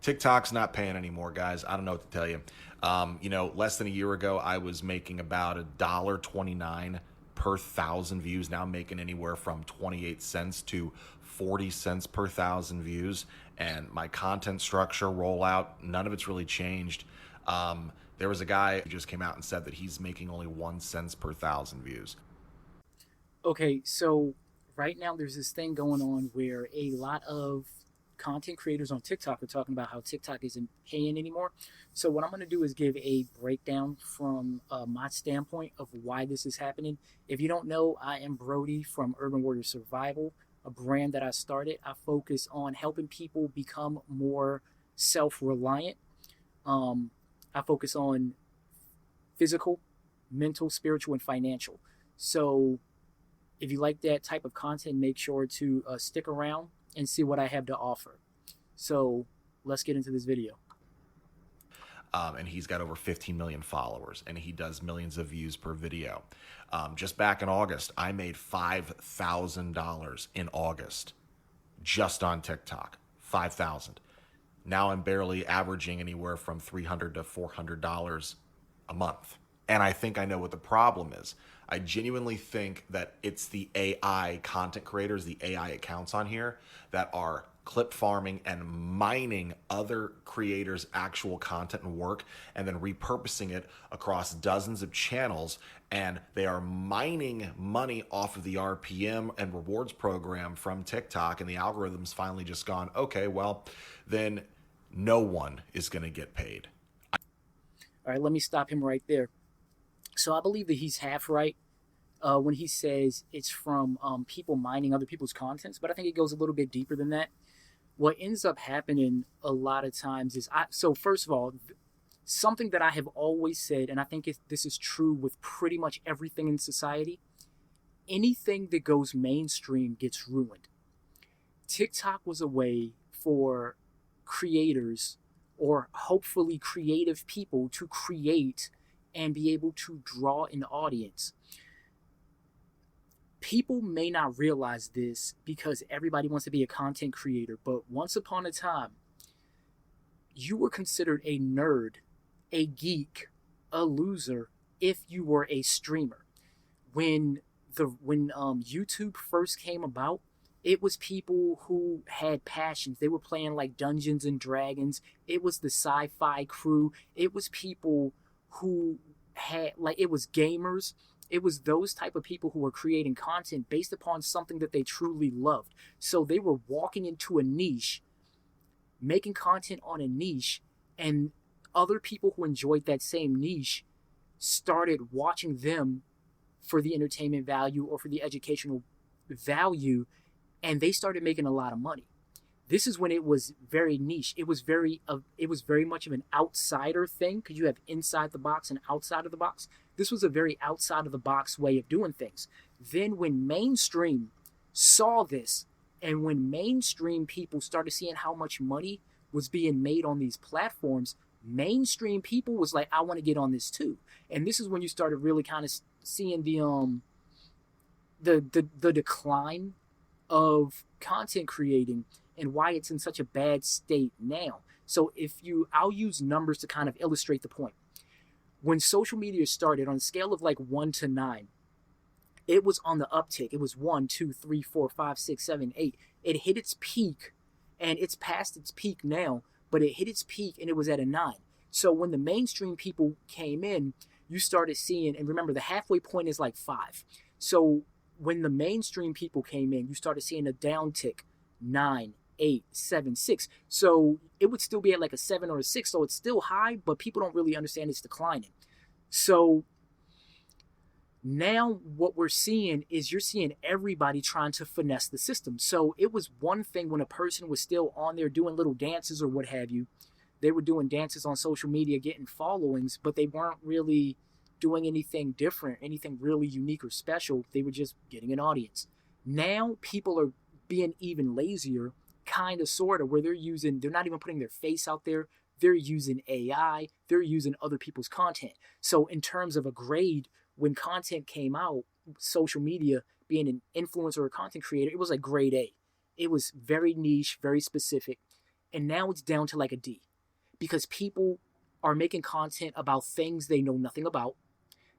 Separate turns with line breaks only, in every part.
TikTok's not paying anymore, guys. I don't know what to tell you. Less than a year ago, I was making about $1.29 per thousand views. Now I'm making anywhere from 28 cents to 40 cents per thousand views. And my content structure, rollout, none of it's really changed. There was a guy who just came out and said that he's making only 1 cent per thousand views.
Okay, so right now there's this thing going on where a lot of content creators on TikTok are talking about how TikTok isn't paying anymore. So what I'm going to do is give a breakdown from my standpoint of why this is happening. If you don't know, I am Brody from Urban Warrior Survival, a brand that I started. I focus on helping people become more self-reliant. I focus on physical, mental, spiritual, and financial. So if you like that type of content, make sure to stick around and see what I have to offer. So let's get into this video.
And he's got over 15 million followers, and he does millions of views per video. Just back in August, I made $5,000 in August just on TikTok. 5,000. Now I'm barely averaging anywhere from $300 to $400 a month. And I think I know what the problem is. I genuinely think that it's the AI content creators, the AI accounts on here that are clip farming and mining other creators' actual content and work and then repurposing it across dozens of channels. And they are mining money off of the RPM and rewards program from TikTok. And the algorithm's finally just gone, okay, well, then no one is going to get paid.
All right, let me stop him right there. So I believe that he's half right when he says it's from people mining other people's contents, but I think it goes a little bit deeper than that. What ends up happening a lot of times is, so first of all, something that I have always said, and I think this is true with pretty much everything in society, anything that goes mainstream gets ruined. TikTok was a way for creators, or hopefully creative people, to create and be able to draw an audience. People may not realize this because everybody wants to be a content creator, but once upon a time, you were considered a nerd, a geek, a loser if you were a streamer. When YouTube first came about, it was people who had passions. They were playing like Dungeons and Dragons. It was the sci-fi crew. It was people who had, like, it was gamers. It was those type of people who were creating content based upon something that they truly loved. So they were walking into a niche, making content on a niche, and other people who enjoyed that same niche started watching them for the entertainment value or for the educational value, and they started making a lot of money. This is when it was very niche. It was very much of an outsider thing, because you have inside the box and outside of the box. This was a very outside of the box way of doing things. Then when mainstream saw this, and when mainstream people started seeing how much money was being made on these platforms, mainstream people was like, I want to get on this too. And this is when you started really kind of seeing the decline of content creating and why it's in such a bad state now. So I'll use numbers to kind of illustrate the point. When social media started, on a scale of like 1 to 9, it was on the uptick. It was 1, 2, 3, 4, 5, 6, 7, 8. It hit its peak, and it's past its peak now, but it hit its peak and it was at a 9. So when the mainstream people came in, you started seeing, and remember the halfway point is like 5. So when the mainstream people came in, you started seeing a downtick, 9, 8, 7, 6. So it would still be at like a 7 or a 6. So it's still high, but people don't really understand it's declining. So now what we're seeing is you're seeing everybody trying to finesse the system. So it was one thing when a person was still on there doing little dances or what have you. They were doing dances on social media, getting followings, but they weren't really doing anything different, anything really unique or special. They were just getting an audience. Now people are being even lazier, kind of, sort of, where they're not even putting their face out there. They're using AI. They're using other people's content. So in terms of a grade, when content came out, social media, being an influencer or content creator, it was like grade A. It was very niche, very specific. And now it's down to like a D, because people are making content about things they know nothing about.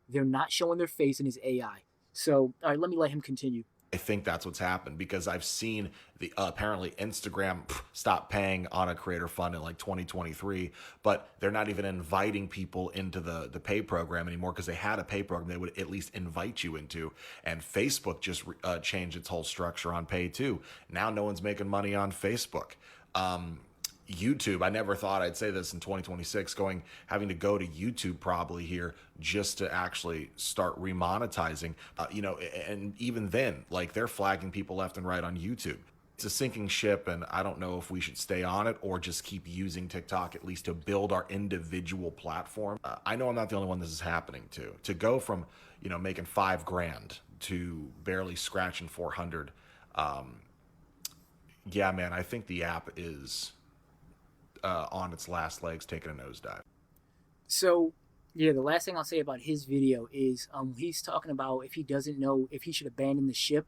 They're not showing their face, and it's AI. So, all right, let me let him continue.
I think that's what's happened because I've seen the apparently Instagram stop paying on a creator fund in like 2023, but they're not even inviting people into the pay program anymore because they had a pay program they would at least invite you into. And Facebook just changed its whole structure on pay too. Now no one's making money on Facebook. YouTube, I never thought I'd say this in 2026, having to go to YouTube probably here just to actually start remonetizing, and even then, like they're flagging people left and right on YouTube. It's a sinking ship, and I don't know if we should stay on it or just keep using TikTok at least to build our individual platform. I know I'm not the only one this is happening to. To go from, making $5,000 to barely scratching 400. Yeah, man, I think the app is on its last legs, taking a nosedive.
So, yeah, the last thing I'll say about his video is he's talking about if he doesn't know if he should abandon the ship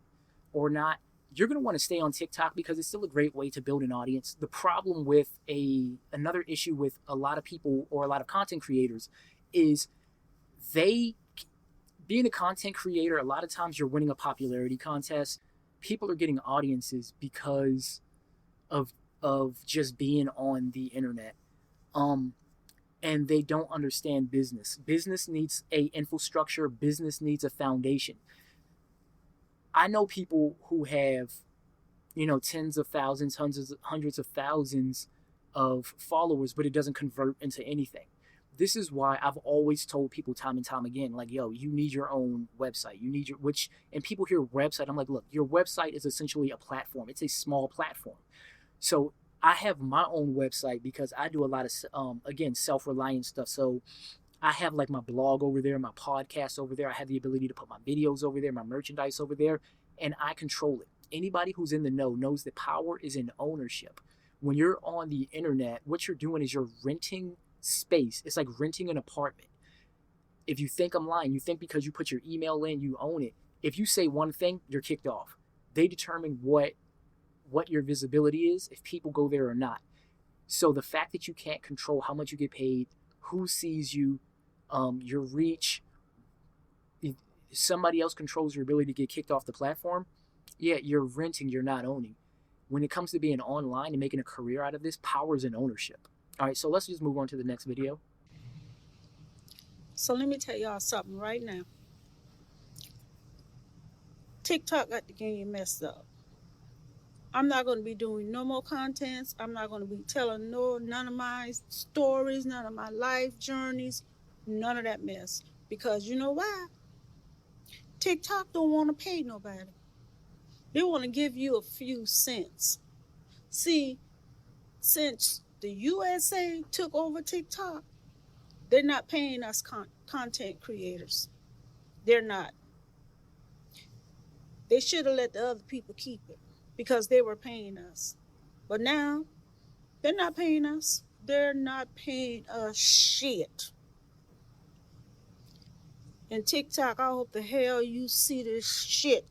or not. You're going to want to stay on TikTok because it's still a great way to build an audience. The problem with another issue with a lot of people or a lot of content creators is being a content creator, a lot of times you're winning a popularity contest. People are getting audiences because of just being on the internet. And they don't understand business. Business needs a infrastructure. Business needs a foundation. I know people who have, tens of thousands, hundreds of thousands of followers, but it doesn't convert into anything. This is why I've always told people time and time again, like, yo, you need your own website. You need and people hear website. I'm like, look, your website is essentially a platform. It's a small platform. So I have my own website because I do a lot of, again, self-reliance stuff. So I have like my blog over there, my podcast over there. I have the ability to put my videos over there, my merchandise over there, and I control it. Anybody who's in the know knows that power is in ownership. When you're on the internet, what you're doing is you're renting space. It's like renting an apartment. If you think I'm lying, you think because you put your email in, you own it. If you say one thing, you're kicked off. They determine what your visibility is, if people go there or not. So the fact that you can't control how much you get paid, who sees you, your reach, if somebody else controls your ability to get kicked off the platform, yeah, you're renting, you're not owning. When it comes to being online and making a career out of this, power is in ownership. All right, so let's just move on to the next video.
So let me tell y'all something right now. TikTok got the game messed up. I'm not going to be doing no more contents. I'm not going to be telling none of my stories, none of my life journeys, none of that mess. Because you know why? TikTok don't want to pay nobody. They want to give you a few cents. See, since the USA took over TikTok, they're not paying us content creators. They're not. They should have let the other people keep it, because they were paying us. But now, they're not paying us. They're not paying us shit. And TikTok, I hope the hell you see this shit.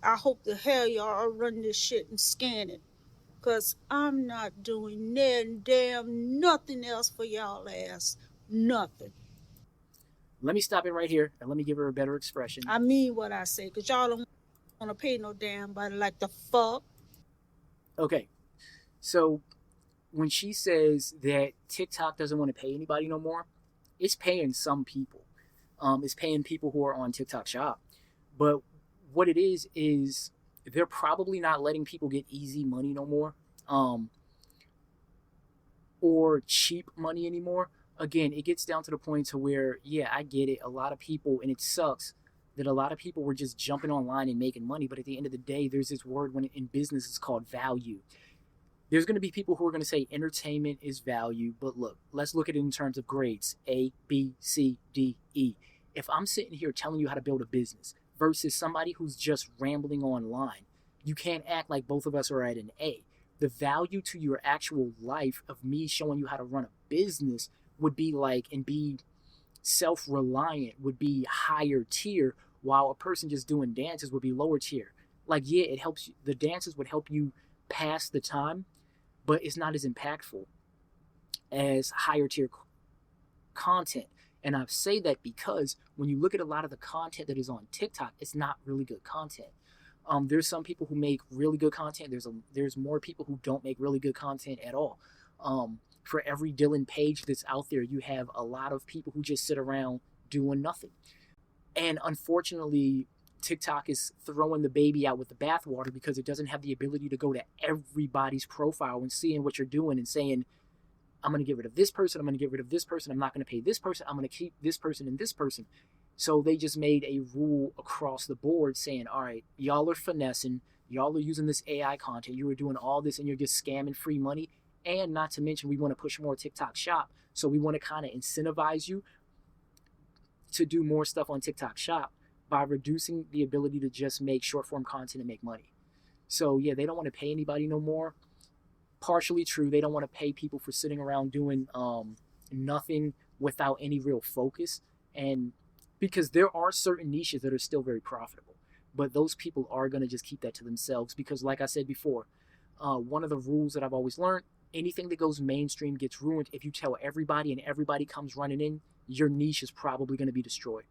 I hope the hell y'all run this shit and scan it. Because I'm not doing nothing else for y'all ass. Nothing.
Let me stop it right here and let me give her a better expression.
I mean what I say, because y'all don't want to pay no damn body like the fuck.
Okay, so when she says that TikTok doesn't want to pay anybody no more, it's paying some people. It's paying people who are on TikTok Shop. But what it is they're probably not letting people get easy money no more, or cheap money anymore. Again, it gets down to the point to where, yeah, I get it. A lot of people, and it sucks that a lot of people were just jumping online and making money. But at the end of the day, there's this word when in business it's called value. There's going to be people who are going to say entertainment is value. But look, let's look at it in terms of grades. A, B, C, D, E. If I'm sitting here telling you how to build a business versus somebody who's just rambling online, you can't act like both of us are at an A. The value to your actual life of me showing you how to run a business would be like, and be self-reliant would be higher tier, while a person just doing dances would be lower tier. Like, yeah, it helps you. The dances would help you pass the time, but it's not as impactful as higher tier content. And I say that because when you look at a lot of the content that is on TikTok, it's not really good content. There's some people who make really good content. There's more people who don't make really good content at all. For every Dylan Page that's out there, you have a lot of people who just sit around doing nothing. And unfortunately, TikTok is throwing the baby out with the bathwater because it doesn't have the ability to go to everybody's profile and seeing what you're doing and saying, I'm going to get rid of this person, I'm going to get rid of this person, I'm not going to pay this person, I'm going to keep this person and this person. So they just made a rule across the board saying, all right, y'all are finessing, y'all are using this AI content, you are doing all this and you're just scamming free money. And not to mention, we want to push more TikTok Shop. So we want to kind of incentivize you to do more stuff on TikTok Shop by reducing the ability to just make short form content and make money. So yeah, they don't want to pay anybody no more. Partially true. They don't want to pay people for sitting around doing nothing without any real focus. And because there are certain niches that are still very profitable, but those people are going to just keep that to themselves because like I said before, one of the rules that I've always learned, anything that goes mainstream gets ruined. If you tell everybody and everybody comes running in, your niche is probably going to be destroyed.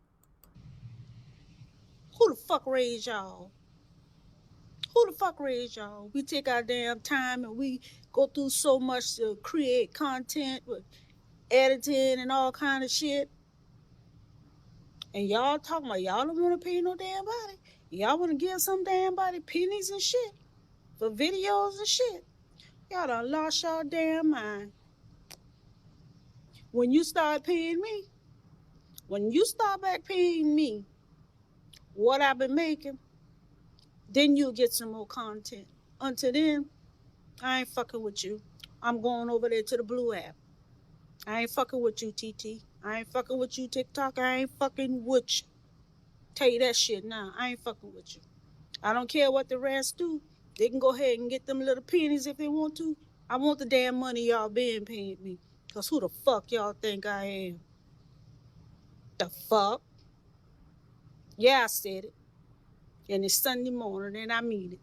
Who the fuck raised y'all? Who the fuck raised y'all? We take our damn time and we go through so much to create content with editing and all kind of shit. And y'all talking about y'all don't want to pay no damn body. Y'all want to give some damn body pennies and shit for videos and shit. Y'all done lost y'all damn mind. When you start paying me, when you start back paying me what I've been making, then you'll get some more content. Until then, I ain't fucking with you. I'm going over there to the Blue app. I ain't fucking with you, TT. I ain't fucking with you, TikTok. I ain't fucking with you. Tell you that shit now. I ain't fucking with you. I don't care what the rest do. They can go ahead and get them little pennies if they want to. I want the damn money y'all been paying me. Because who the fuck y'all think I am? The fuck? Yeah, I said it. And it's Sunday morning and I mean it.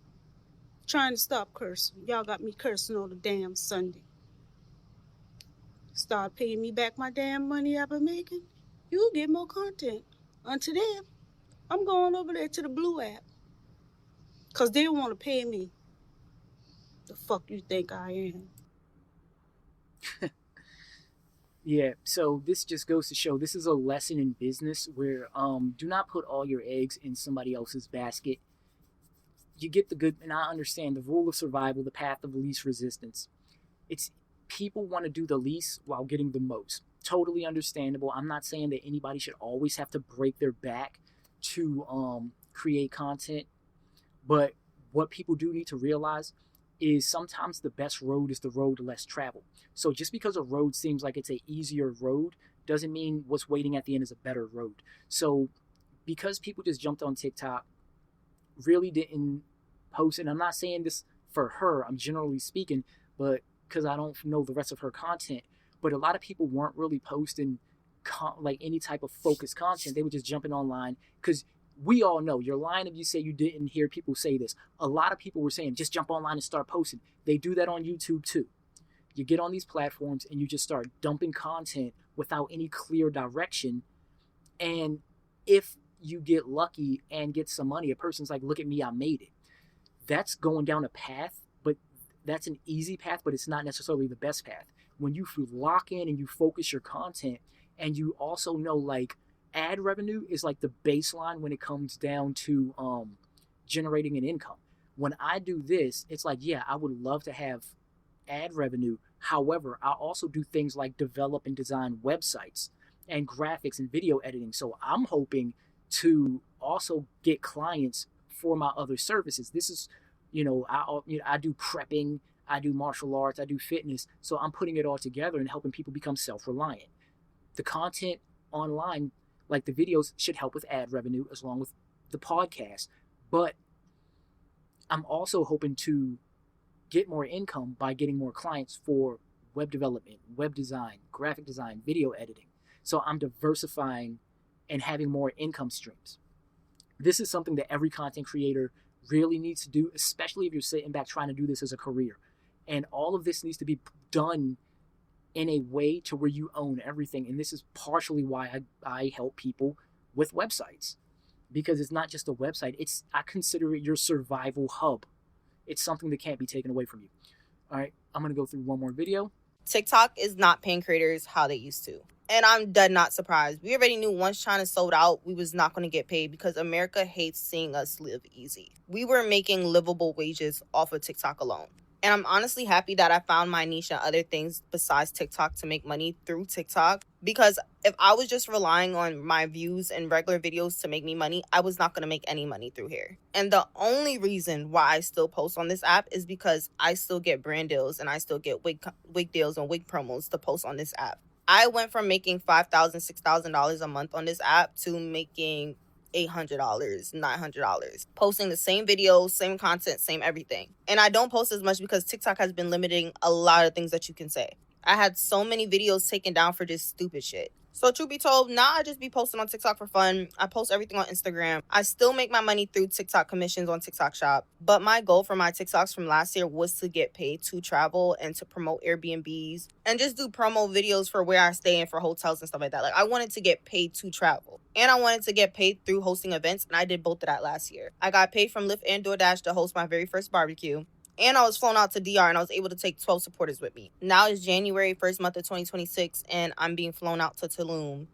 Trying to stop cursing. Y'all got me cursing on the damn Sunday. Start paying me back my damn money I've been making. You'll get more content. Until then, I'm going over there to the Blue app. Because they want to pay me. The fuck you think I am?
Yeah, so this just goes to show this is a lesson in business where do not put all your eggs in somebody else's basket. You get the good, and I understand the rule of survival, the path of least resistance. It's people want to do the least while getting the most. Totally understandable. I'm not saying that anybody should always have to break their back to create content, but what people do need to realize is sometimes the best road is the road less traveled. So just because a road seems like it's an easier road doesn't mean what's waiting at the end is a better road. So because people just jumped on TikTok, really didn't post, and I'm not saying this for her, I'm generally speaking, but because I don't know the rest of her content, but a lot of people weren't really posting like any type of focused content. They were just jumping online because we all know you're lying if you say you didn't hear people say this. A lot of people were saying just jump online and start posting. They do that on YouTube too. You get on these platforms and you just start dumping content without any clear direction, and if you get lucky and get some money, a person's like, look at me, I made it. That's going down a path, but that's an easy path, but it's not necessarily the best path. When you lock in and you focus your content, and you also know like ad revenue is like the baseline when it comes down to generating an income. When I do this, it's like, yeah, I would love to have ad revenue. However, I also do things like develop and design websites and graphics and video editing. So I'm hoping to also get clients for my other services. This is, I do prepping, I do martial arts, I do fitness. So I'm putting it all together and helping people become self-reliant. The content online, like the videos, should help with ad revenue as long with the podcast. But I'm also hoping to get more income by getting more clients for web development, web design, graphic design, video editing. So I'm diversifying and having more income streams. This is something that every content creator really needs to do, especially if you're sitting back trying to do this as a career. And all of this needs to be done in a way to where you own everything. And this is partially why I help people with websites, because it's not just a website. I consider it your survival hub. It's something that can't be taken away from you. All right, I'm going to go through one more video.
TikTok is not paying creators how they used to. And I'm dead not surprised. We already knew once China sold out, we was not going to get paid because America hates seeing us live easy. We were making livable wages off of TikTok alone. And I'm honestly happy that I found my niche and other things besides TikTok to make money through TikTok. Because if I was just relying on my views and regular videos to make me money, I was not going to make any money through here. And the only reason why I still post on this app is because I still get brand deals and I still get wig deals and wig promos to post on this app. I went from making $5,000, $6,000 a month on this app to making $800, $900, posting the same videos, same content, same everything. And I don't post as much because TikTok has been limiting a lot of things that you can say. I had so many videos taken down for just stupid shit. So truth be told, now I just be posting on TikTok for fun. I post everything on Instagram. I still make my money through TikTok commissions on TikTok Shop. But my goal for my TikToks from last year was to get paid to travel and to promote Airbnbs and just do promo videos for where I stay and for hotels and stuff like that. Like, I wanted to get paid to travel. And I wanted to get paid through hosting events, and I did both of that last year. I got paid from Lyft and DoorDash to host my very first barbecue. And I was flown out to DR and I was able to take 12 supporters with me. Now it's January, first month of 2026, and I'm being flown out to Tulum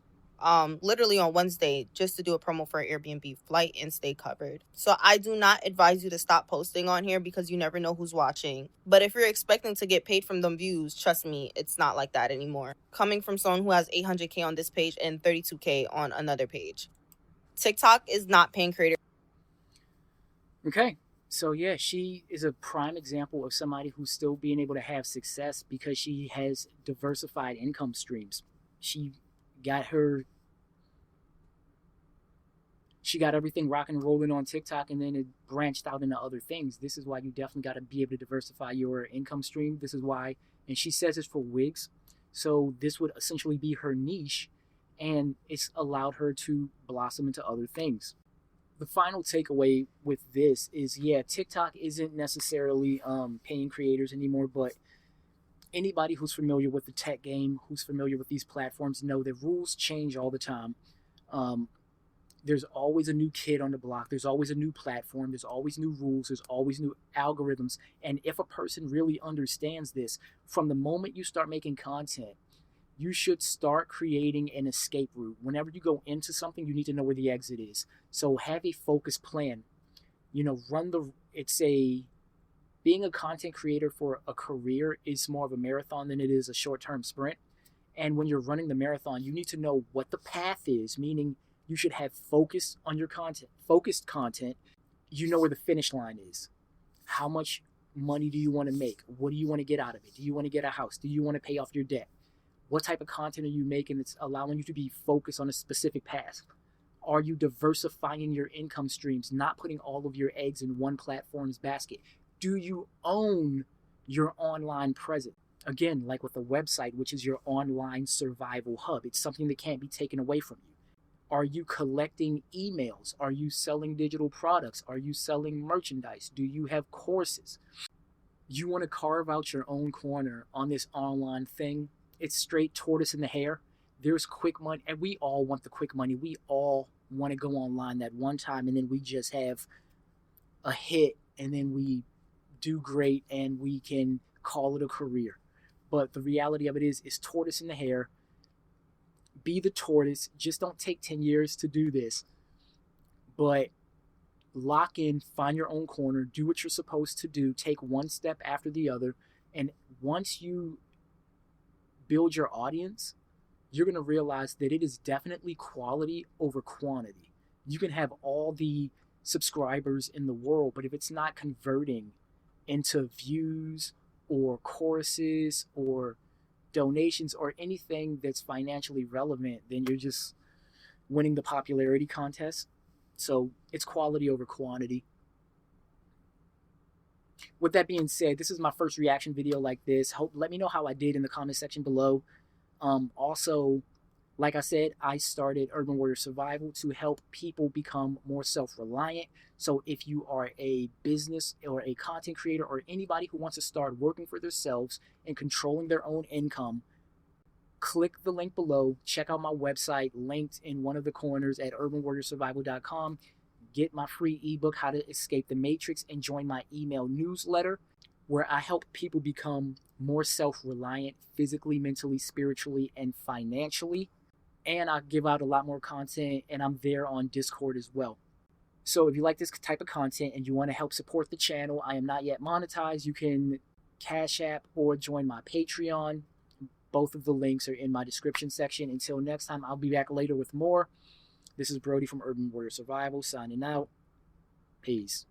literally on Wednesday just to do a promo for an Airbnb flight and stay covered. So I do not advise you to stop posting on here because you never know who's watching. But if you're expecting to get paid from them views, trust me, it's not like that anymore. Coming from someone who has 800K on this page and 32K on another page. TikTok is not paying creators.
Okay. So yeah, she is a prime example of somebody who's still being able to have success because she has diversified income streams. She got everything rock and rolling on TikTok, and then it branched out into other things. This is why you definitely got to be able to diversify your income stream. This is why, and she says it's for wigs. So this would essentially be her niche, and it's allowed her to blossom into other things. The final takeaway with this is, yeah, TikTok isn't necessarily paying creators anymore, but anybody who's familiar with the tech game, who's familiar with these platforms, know that rules change all the time. There's always a new kid on the block. There's always a new platform. There's always new rules. There's always new algorithms. And if a person really understands this, from the moment you start making content, you should start creating an escape route. Whenever you go into something, you need to know where the exit is. So have a focused plan. Being a content creator for a career is more of a marathon than it is a short-term sprint. And when you're running the marathon, you need to know what the path is, meaning you should have focus on your content, focused content. You know where the finish line is. How much money do you want to make? What do you want to get out of it? Do you want to get a house? Do you want to pay off your debt? What type of content are you making that's allowing you to be focused on a specific path? Are you diversifying your income streams, not putting all of your eggs in one platform's basket? Do you own your online presence? Again, like with a website, which is your online survival hub. It's something that can't be taken away from you. Are you collecting emails? Are you selling digital products? Are you selling merchandise? Do you have courses? You want to carve out your own corner on this online thing? It's straight tortoise in the hare. There's quick money, and we all want the quick money. We all want to go online that one time, and then we just have a hit, and then we do great, and we can call it a career. But the reality of it is tortoise in the hare. Be the tortoise. Just don't take 10 years to do this. But lock in, find your own corner, do what you're supposed to do, take one step after the other, and once you build your audience, you're going to realize that it is definitely quality over quantity. You can have all the subscribers in the world, but if it's not converting into views or courses or donations or anything that's financially relevant, then you're just winning the popularity contest. So it's quality over quantity. With that being said, this is my first reaction video like this. Let me know how I did in the comment section below. Also, Like I said, I started Urban Warrior Survival to help people become more self-reliant. So if you are a business or a content creator or anybody who wants to start working for themselves and controlling their own income, click the link below. Check out my website linked in one of the corners at urbanwarriorsurvival.com. Get my free ebook, How to Escape the Matrix, and join my email newsletter where I help people become more self-reliant physically, mentally, spiritually, and financially. And I give out a lot more content, and I'm there on Discord as well. So if you like this type of content and you want to help support the channel, I am not yet monetized. You can Cash App or join my Patreon. Both of the links are in my description section. Until next time, I'll be back later with more. This is Brody from Urban Warrior Survival signing out. Peace.